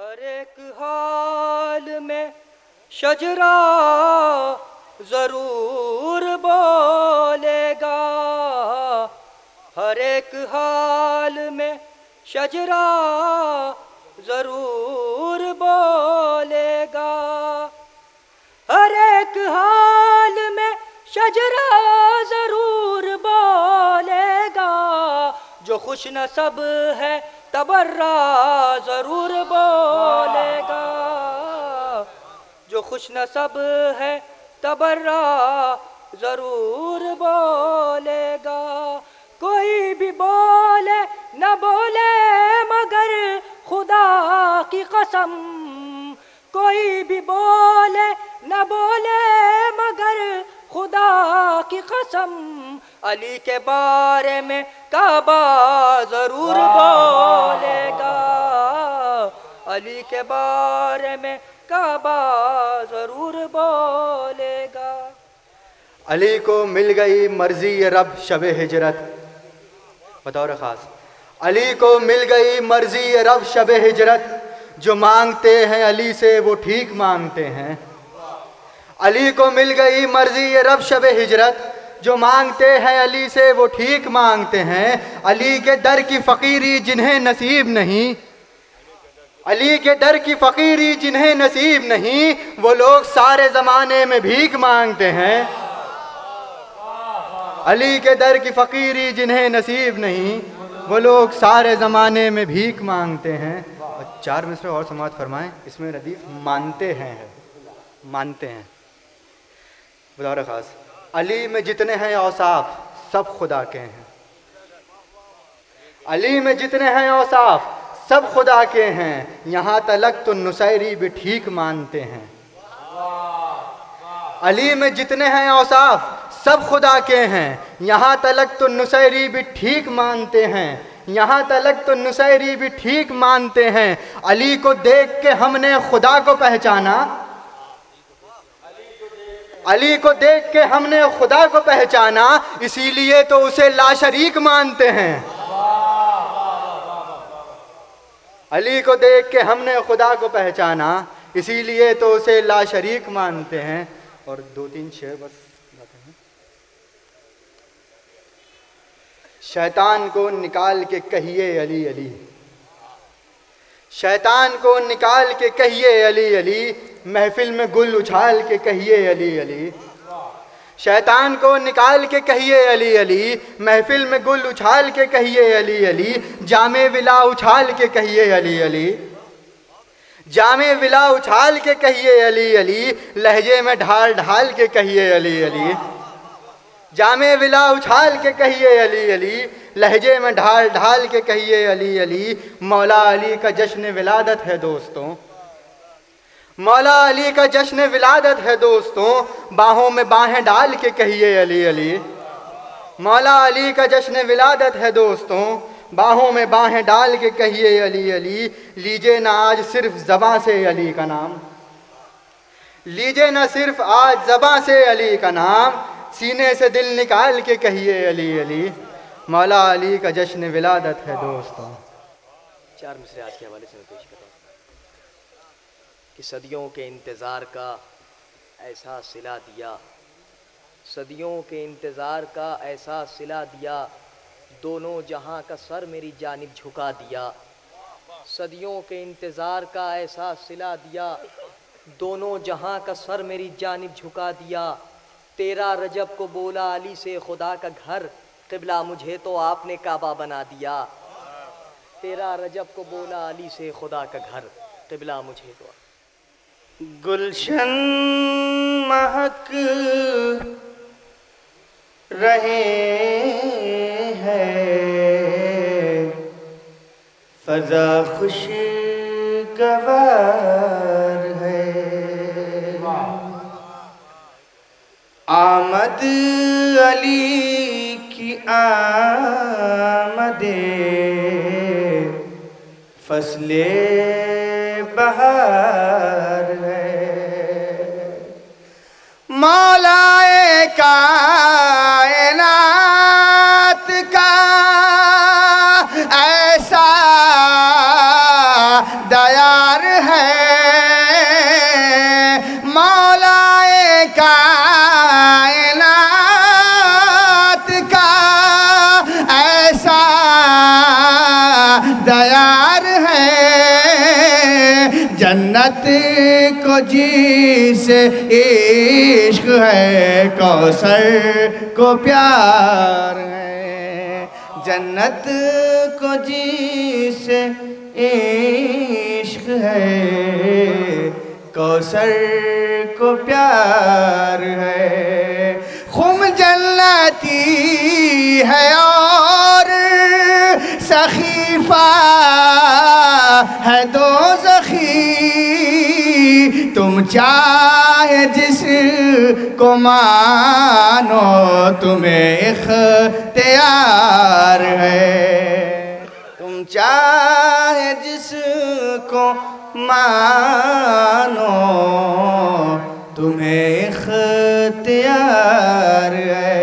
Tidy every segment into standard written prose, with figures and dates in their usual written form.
हर एक हाल में शजरा जरूर बोलेगा, हर एक हाल में शजरा जरूर बोलेगा, हर एक हाल में शजरा जरूर बोलेगा। जो खुश नसब है तबर्रा जरूर बोलेगा, जो खुश नसब है तबर्रा जरूर बोलेगा। कोई भी बोले न बोले मगर खुदा की कसम, कोई भी बोले न बोले मगर खुदा की कसम। अली के बारे में काबा जरूर बोलेगा, अली के बारे में काबा जरूर बोलेगा। अली को मिल गई मर्जी रब शबे हिजरत, बतौर खास अली को मिल गई मर्जी रब शबे हिजरत। जो मांगते हैं अली से वो ठीक मांगते हैं। अली को मिल गई मर्जी रब शबे हिजरत, जो मांगते हैं अली से वो ठीक मांगते हैं। अली के दर की फ़कीरी जिन्हें नसीब नहीं, अली के दर की फ़कीरी जिन्हें नसीब नहीं, वो लोग सारे ज़माने में भीख मांगते हैं। अली के दर की फ़कीरी जिन्हें नसीब नहीं, वो लोग सारे ज़माने में भीख मांगते हैं। और 4 मिसरे और समाअत फरमाएं, इसमें रदीफ मानते हैं है, मानते हैं बतौर ख़ास। अली में जितने हैं औसाफ सब खुदा के हैं, अली में जितने हैं औसाफ सब खुदा के हैं। यहाँ तलक तो नुसैरी भी ठीक मानते हैं। अली में जितने हैं औसाफ सब खुदा के हैं, यहाँ तलक तो नुसैरी भी ठीक मानते हैं, यहाँ तलक तो नुसैरी भी ठीक मानते हैं। अली को देख के हमने खुदा को पहचाना, अली को देख के हमने खुदा को पहचाना, इसीलिए तो उसे लाशरीक मानते हैं। अली को देख के हमने खुदा को पहचाना, इसीलिए तो उसे लाशरीक मानते हैं। और 2-3 शेर बस गाते हैं। शैतान को निकाल के कहिए अली अली, शैतान को निकाल के कहिए अली अली, महफिल में गुल उछाल के कहिए अली अली। शैतान को निकाल के कहिए अली अली, महफिल में गुल उछाल के कहिए अली अली। जामे विला उछाल के कहिए अली अली, जामे विला उछाल के कहिए अली अली, लहजे में ढाल ढाल के कहिए अली अली। जामे विला उछाल के कहिए अली अली, लहजे में ढाल ढाल के कहिए अली अली। मौला अली का जश्न विलादत है दोस्तों, मौला अली का जश्न विलादत है दोस्तों, बाहों में बाहें डाल के कहिए अली अली। मौला अली का जश्न विलादत है दोस्तों, बाहों में बाहें डाल के कहिए अली अली। लीजिए ना आज सिर्फ ज़बां से अली का नाम, लीजिए ना सिर्फ आज ज़बां से अली का नाम, सीने से दिल निकाल के कहिए अली अली। मौला अली का जश्न विलादत है दोस्तों। 4 मिसरे आज के हवाले से मैं पेश कर रहा हूँ कि सदियों के इंतज़ार का ऐसा सिला दिया, सदियों के इंतज़ार का ऐसा सिला दिया, दोनों जहां का सर मेरी जानिब झुका दिया। सदियों के इंतज़ार का ऐसा सिला दिया, दोनों जहां का सर मेरी जानिब झुका दिया। 13 रजब को बोला अली से खुदा का घर, क़िबला मुझे तो आपने काबा बना दिया। 13 रजब को बोला अली से खुदा का घर, क़िबला मुझे तो। गुलशन महक रहे हैं, फ़ज़ा खुशगवार है। आमद अली की आमदे फसले बहार है। मौलाए कायनात का ऐसा दयार जन्नत को जिसे इश्क है, कौसर को प्यार है। जन्नत को जिसे इश्क है, कौसर को प्यार है। खुम जन्नती है और सखीफा है दोज़खी। तुम चाहे जिसको मानो, तुम्हें इख्तियार है। तुम चाहे जिसको मानो, तुम्हें इख्तियार है।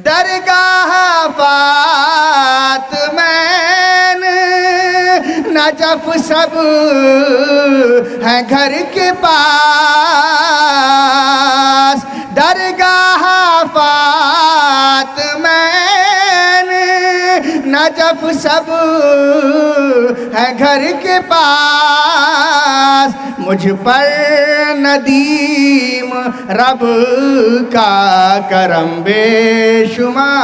दरगाह फातिमैन नजफ सब है घर के पास। दरगाह फातिमैन नजफ सब है घर के पास। मुझ पर नदीम रब का करम बेशुमार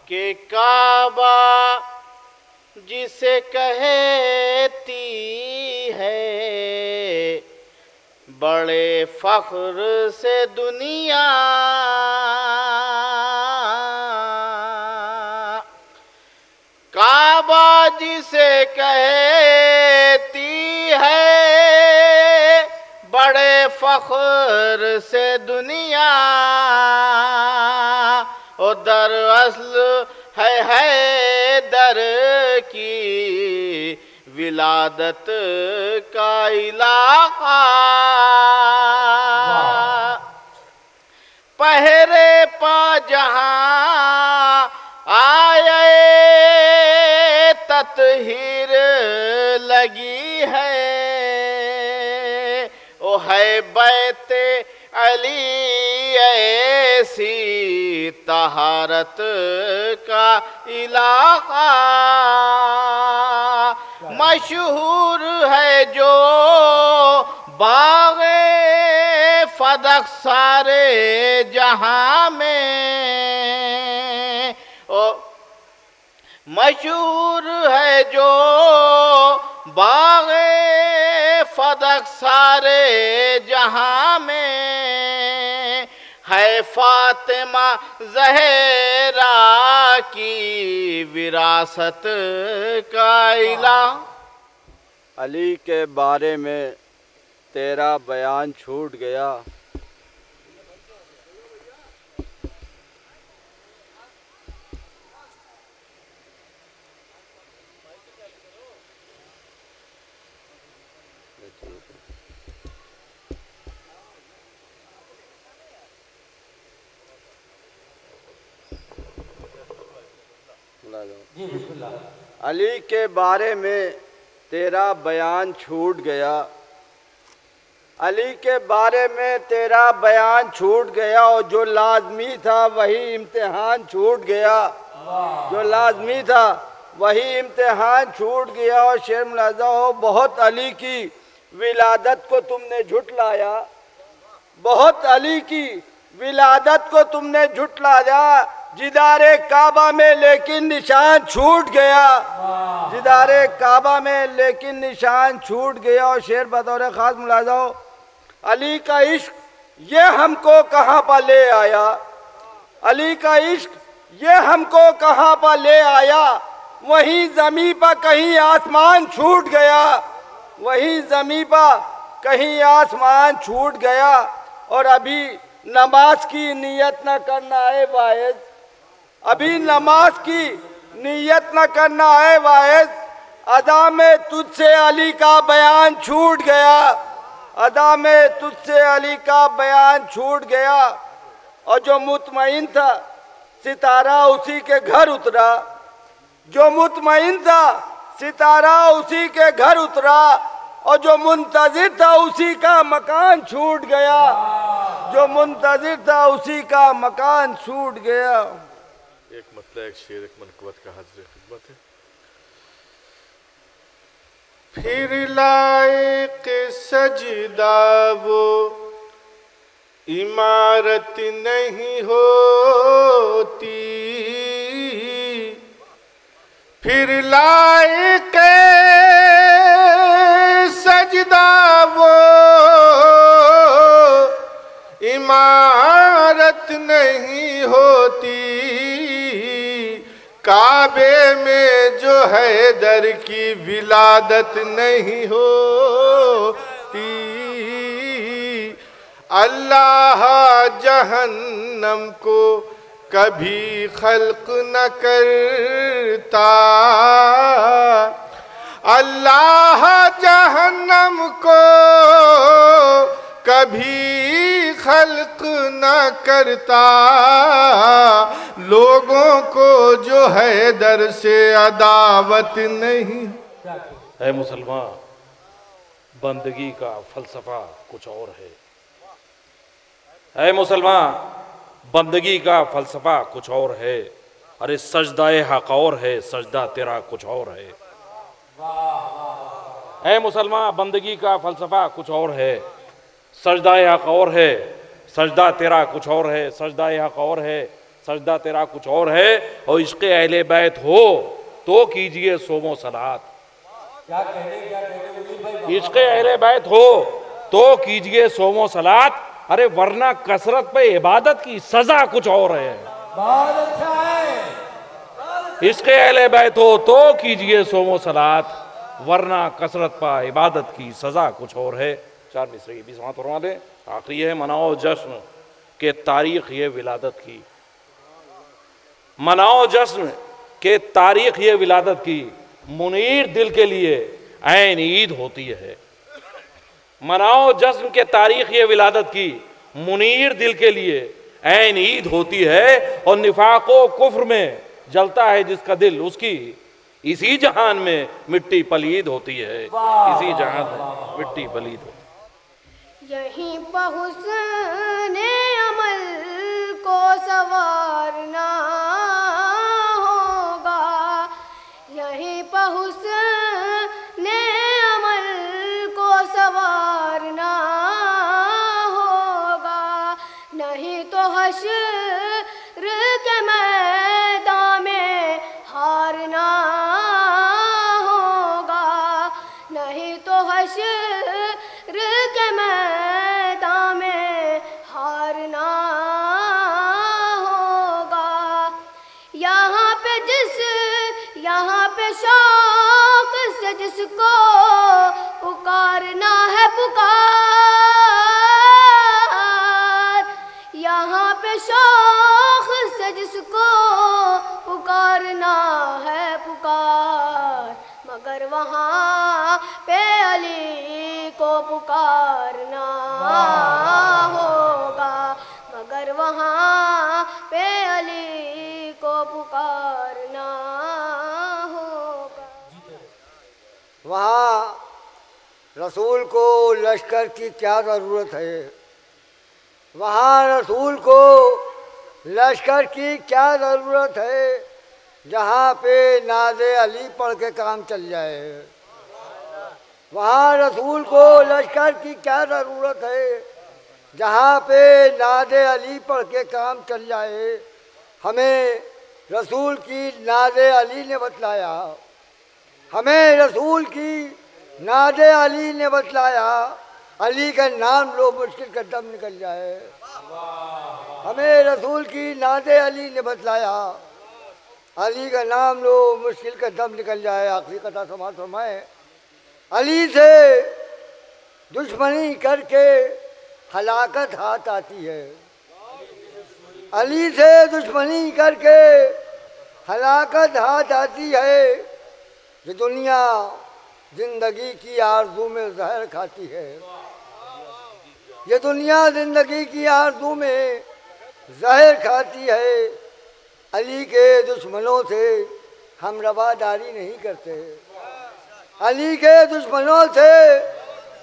के काबा जिसे कहती है, बड़े फख्र से दुनिया। काबा जिसे कहती है, बड़े फख्र से दुनिया। ओ दर असल है दर की विलादत का इलाका। पहरे पा जहां आए ततहीर लगी है। ओ है बैते अली ऐसी तहारत का इलाका। मशहूर है जो बाग़े फदक सारे जहां में। ओ मशहूर है जो बाग़े फदक सारे जहां में। है फातिमा ज़हरा की विरासत का इला। अली के बारे में तेरा बयान छूट गया। अली के बारे में तेरा बयान छूट गया। अली के बारे में तेरा बयान छूट गया, और जो लाजमी था वही इम्तिहान छूट गया। जो लाजमी था वही इम्तिहान छूट गया। और शेर मुलाजा हो, बहुत अली की विलादत को तुमने झुटलाया। बहुत अली की विलादत को तुमने झुटलाया। जिदारे काबा में लेकिन निशान छूट गया। जिदारे काबा में लेकिन निशान छूट गया। और शेर बतौर खास मुलाजा हो, अली का इश्क ये हमको कहाँ पर ले आया। अली का इश्क ये हमको कहाँ पर ले आया। वहीं ज़मीं पर कहीं आसमान छूट गया। वहीं ज़मीं पर कहीं आसमान छूट गया। और अभी नमाज की नियत न करना है वाइज। अभी नमाज की नियत न करना है वाइज। अदा में तुझसे अली का बयान छूट गया। अदा में तुझसे अली का बयान छूट गया। और जो मुतमईन था सितारा उसी के घर उतरा। जो मुतमईन था सितारा उसी के घर उतरा। और जो मुंतजिर था उसी का मकान छूट गया। जो मुंतजिर था उसी का मकान छूट गया। एक मतलब एक शेर एक मनकबत का हाजिर खिदमत है। फिर लायक सजदा वो इमारत नहीं होती, फिर लायक सजदा वो इमारत नहीं होती, काबे में जो हैदर की विलादत नहीं होती। अल्लाह जहन्नम को कभी खल्क न करता, अल्लाह जहन्नम को कभी खल्क न करता, लोगों को जो है दर से अदावत नहीं। है मुसलमान, बंदगी का फलसफा कुछ और है। है मुसलमान, बंदगी का फलसफा कुछ और है। अरे सजदाए हक और है, सजदा तेरा कुछ और है। है मुसलमान, बंदगी का फलसफा कुछ और है, सजदाए हक और है, सजदा तेरा कुछ और है। सजदाए हक और है, सजदा तेरा कुछ और है। और इश्क़े अहले बैत हो तो कीजिए सोमो सलात। इश्क़े अहले बैत हो तो कीजिए सोमो सलात। अरे वरना कसरत पे इबादत की सजा कुछ और है। इश्क़े अहले बैत हो तो कीजिए सोमो सलात, वरना कसरत पर इबादत की सजा कुछ और है। 4 मिसरे की 20वां फरमा दें। आखिरी है, मनाओ जश्न के तारीख ये विलादत की। मनाओ जश्न के तारीख ये विलादत की, मुनीर दिल के लिए ऐन ईद होती है। मनाओ जश्न के तारीख ये विलादत की, मुनीर दिल के लिए ऐन ईद होती है। और निफाको कुफ्र में जलता है जिसका दिल, उसकी इसी जहान में मिट्टी पलीद होती है। इसी जहान में मिट्टी पलीद होती है। यहीं पर हुस्ने अमल को संवारना होगा, यहीं पर हुस्ने अमल को संवारना होगा। नहीं तो हश्र के मैदान में हारना होगा, नहीं तो हश्र के मैदान में हारना होगा। यहाँ पे शौक से जिसको पुकारना है पुकार, यहाँ पे शौक से जिसको पुकारना है पुकार, मगर वहाँ पे अली को पुकारना होगा, मगर वहाँ पे अली को पुकारना होगा। वहाँ रसूल को लश्कर की क्या ज़रूरत है, वहाँ रसूल को लश्कर की क्या ज़रूरत है, जहाँ पे नाज़े अली पढ़ के काम चल जाए। वहाँ रसूल को लश्कर की क्या ज़रूरत है, जहाँ पे नाज़े अली पढ़ के काम चल जाए। हमें रसूल की नाज़े अली ने बतलाया, हमें रसूल की नाज़े अली ने बतलाया, अली का नाम लो मुश्किल का दम निकल जाए। हमें रसूल की नाज़े अली ने बतलाया, अली का नाम लो मुश्किल का दम निकल जाए। आखिरी कथा समाप्त फरमाए। अली से दुश्मनी करके हलाकत हाथ आती है, अली से दुश्मनी करके हलाकत हाथ आती है। ये दुनिया जिंदगी की आरज़ू में जहर खाती है, ये दुनिया जिंदगी की आरज़ू में जहर खाती है। अली के दुश्मनों से हम रवादारी नहीं करते, अली के दुश्मनों से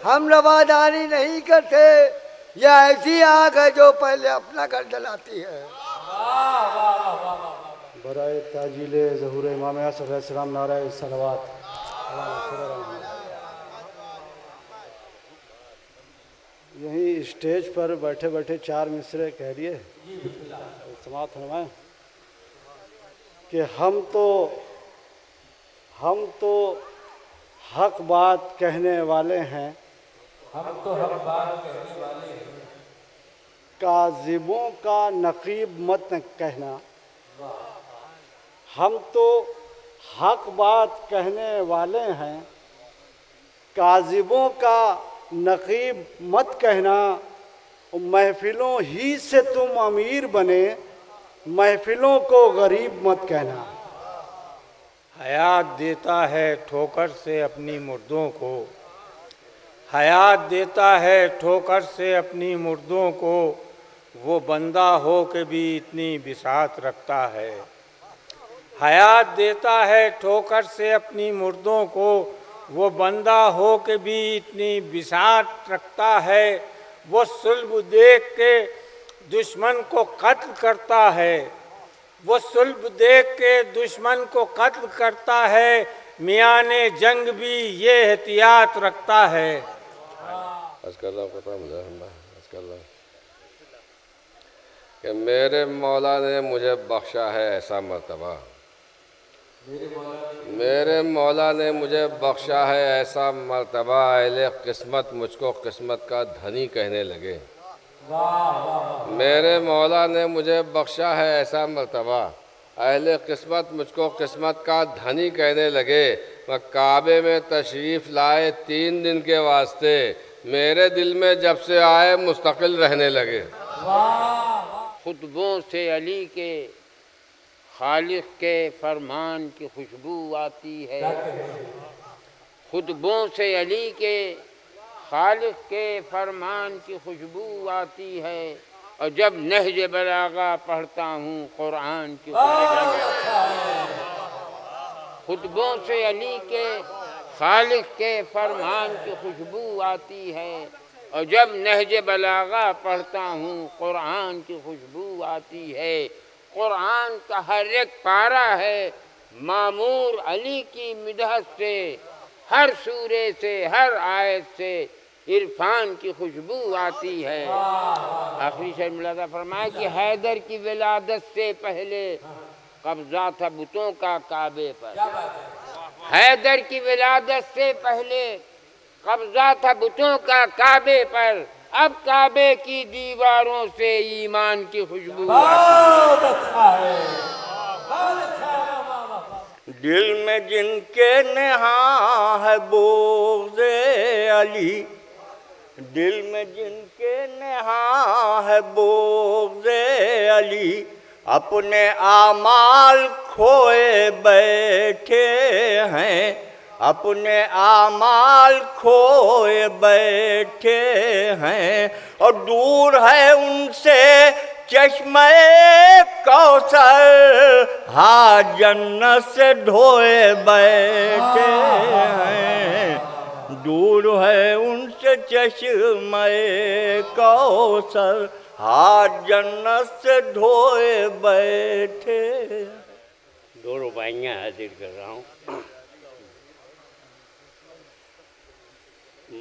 हम रवादारी नहीं करते। यह ऐसी आग है जो पहले अपना घर जलाती है। बराए ताजीले ज़हूर इमाम आसफ़ अलैहिस्सलाम नाराए सलावत। यहीं स्टेज पर बैठे बैठे 4 मिसरे कह दिए समाप्त फरमाएं कि हम तो हक बात कहने वाले हैं, हम तो हक बात कहने वाले हैं, काज़िबों का नकीब मत कहना। हम तो हक बात कहने वाले हैं, काज़िबों का नकीब मत कहना। महफिलों ही से तुम अमीर बने, महफिलों को गरीब मत कहना। हयात देता है ठोकर से अपनी मुर्दों को, हयात देता है ठोकर से अपनी मुर्दों को, वो बंदा हो के भी इतनी बिसात रखता है। हयात देता है ठोकर से अपनी मुर्दों को, वो बंदा हो के भी इतनी बिसात रखता है। वो सुल्ब देख के दुश्मन को कत्ल करता है, वो सुल्ब देख के दुश्मन को कत्ल करता है। मियाने जंग भी ये एहतियात रखता है। कि मेरे मौला ने मुझे बख्शा है ऐसा मर्तबा, मेरे मौला ने मुझे बख्शा है ऐसा मर्तबा, अहले किस्मत मुझको किस्मत का धनी कहने लगे। मेरे मौला ने मुझे बख्शा है ऐसा मर्तबा, अहले किस्मत मुझको किस्मत का धनी कहने लगे। वह काबे में तशरीफ़ लाए 3 दिन के वास्ते, मेरे दिल में जब से आए मुस्तकिल रहने लगे। खुतबों से अली के खालिक के फरमान की खुशबू आती है, खुतबों से अली के खालिक के फरमान की खुशबू आती है। और जब नहज बलागा पढ़ता हूँ कुरान की खुतबों से अली के खालिक के फरमान की खुशबू आती है। और जब नहज बलागा पढ़ता हूँ कुरान की खुशबू आती है। कुरान का हर एक पारा है मामूर अली की मिदहत से, हर सूरे से हर आयत से इरफान की खुशबू आती है। आखिरी शेर मुलाज़ा फरमाया कि हैदर की विलादत से पहले कब्जा था बुतों का काबे पर, हैदर की विलादत से पहले कब्जा था बुतों का काबे पर, अब काबे की दीवारों से ईमान की खुशबू। बहुत अच्छा है, बहुत अच्छा है। दिल में जिनके नेहा है बोज़े अली, दिल में जिनके नेहा है बोज़े अली, अपने आमाल खोए बैठे हैं, अपने आमाल खोए बैठे हैं। और दूर है उनसे चश्मे कौसर, हाँ जन्नत से ढोए बैठे हैं। दूर है उनसे चश्मे कौसर, हाँ जन्नत से ढोए बैठे। 2 रुबाइयाँ हाजिर कर रहा हूँ।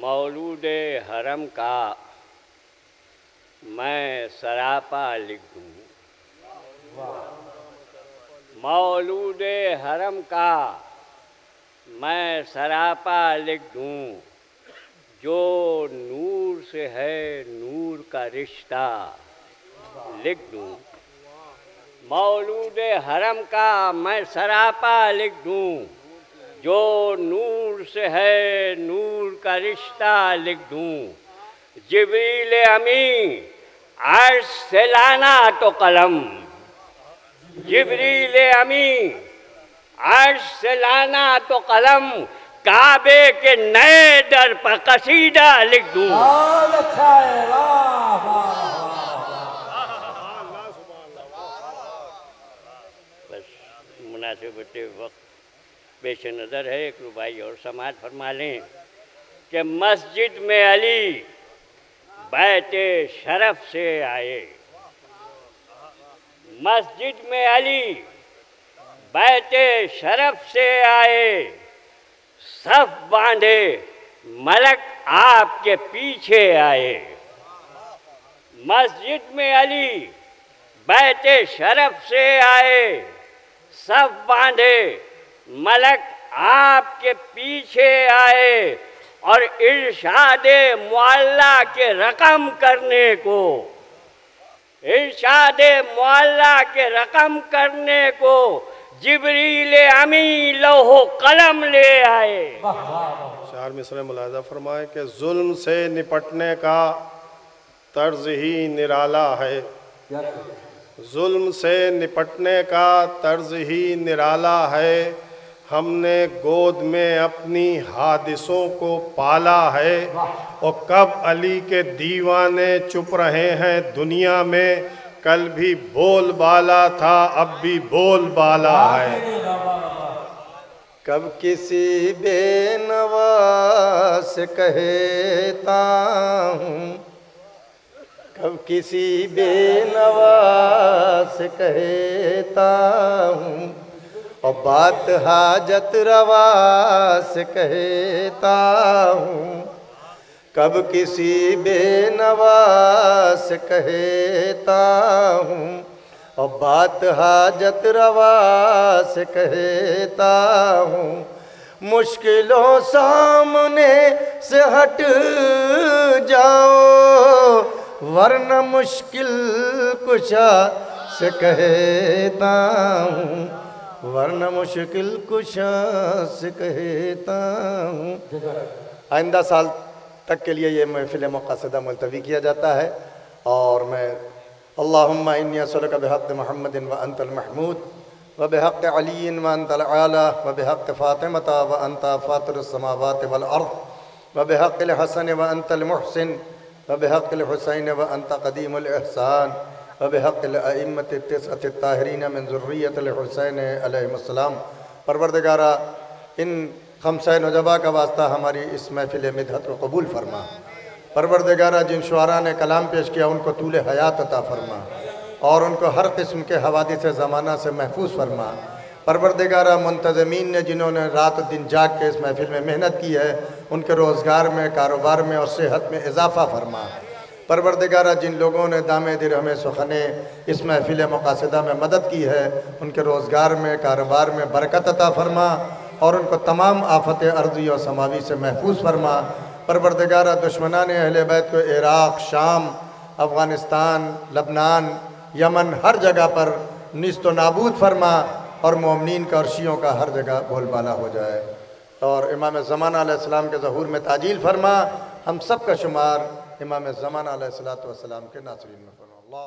मौलूदे हरम का मैं सरापा लिख दूँ, मौलूदे हरम का मैं सरापा लिख दूँ, जो नूर से है नूर का रिश्ता लिख दूँ। मौलूदे हरम का मैं सरापा लिख दूँ, जो नूर से है नूर का रिश्ता लिख दूँ। जिब्रील अमी अर्श से लाना तो कलम, जिब्रील अमी अर्श से लाना तो कलम, काबे के नए दर पर कसीदा लिख दूँ। बहुत अच्छा है, वाह वाह। बस मुनासिब वक्त पेश नज़र है, एक रुबाई और समाज फरमा लें कि मस्जिद में अली बैते शरफ से आए, मस्जिद में अली बैते शरफ से आए, सफ बांधे मलक आपके पीछे आए। मस्जिद में अली बैते शरफ से आए, सब बांधे मलक आपके पीछे आए और इरशादे मुअल्ला के रकम करने को, इरशादे मुअल्ला के रकम करने को जिब्रील अमी लौहो कलम ले आए। चार मिसरे मुलाजा फरमाए कि जुल्म से निपटने का तर्ज ही निराला है, जुल्म से निपटने का तर्ज ही निराला है। हमने गोद में अपनी हादिसों को पाला है और कब अली के दीवाने चुप रहे हैं दुनिया में, कल भी बोल बाला था अब भी बोल बाला है। कब किसी बेनवा से कहता हूँ, कब किसी बेनवा से कहता हूँ और बात हाजत रवा से कहता हूँ, कब किसी बेनवा से कहता हूँ और बात हाजत रवा से कहता हूँ। मुश्किलों सामने से हट जाओ वरना मुश्किल कुशा से कहता हूँ, वरना मुश्किल कुशा से कहता हूँ। आइंदा साल तक के लिए ये महफिल मुक़ासदा मुलतवी किया जाता है और मैं अल्लाहुम्मा इन्नी असअलुका बिहक़्क़ि मुहम्मदिन व अंतल महमूद व बिहक़्क़ि अलीय्यिन व अंतल आला व बिहक़्क़ि फ़ातिमता व अंता फ़ातिरुस समावाति वल अर्ज़ व बिहक़्क़िल हसन व अंतल मुहसिन व बिहक़्क़िल हुसैन व अंता क़दीमुल इहसान व बिहक़्क़िल अइम्मति तिस्अति ताहिरीन मिन ज़ुर्रिय्यतिल हुसैन अलैहिस्सलाम। परवरदिगारा इन खमसा नजबा का वास्ता हमारी इस महफिल मिदहत को कबूल फरमा। परवरदिगारा जिन शुआरा ने कलाम पेश किया उनको तूले हयात अता फरमा और उनको हर किस्म के हवादिस ज़माना से महफूज फरमा। परवरदिगारा मुंतज़मीन ने जिन्होंने रात दिन जाग के इस महफिल में मेहनत की है उनके रोज़गार में, कारोबार में और सेहत में इजाफ़ा फरमा। परवरदिगारा जिन लोगों ने दामे दिरहमे सुखने इस महफिल मुक़ासदा में मदद की है उनके रोज़गार में, कारोबार में बरकत अता फरमा और उनको तमाम आफत अर्ज़ी और समावी से महफूज फरमा। परवरदिगारा दुश्मनान अहले बैत को इराक़, शाम, अफ़गानिस्तान, लबनान, यमन हर जगह पर निस्त नाबूद फरमा और मोमिनीन का और शियों का हर जगह बोलबाला हो जाए और इमाम ज़माना अलैहिस्सलाम के ज़हूर में ताजील फरमा। हम सब का शुमार इमाम ज़माना अलैहिस्सलातु वस्सलाम के नासरीन में फरमा। अल्लाह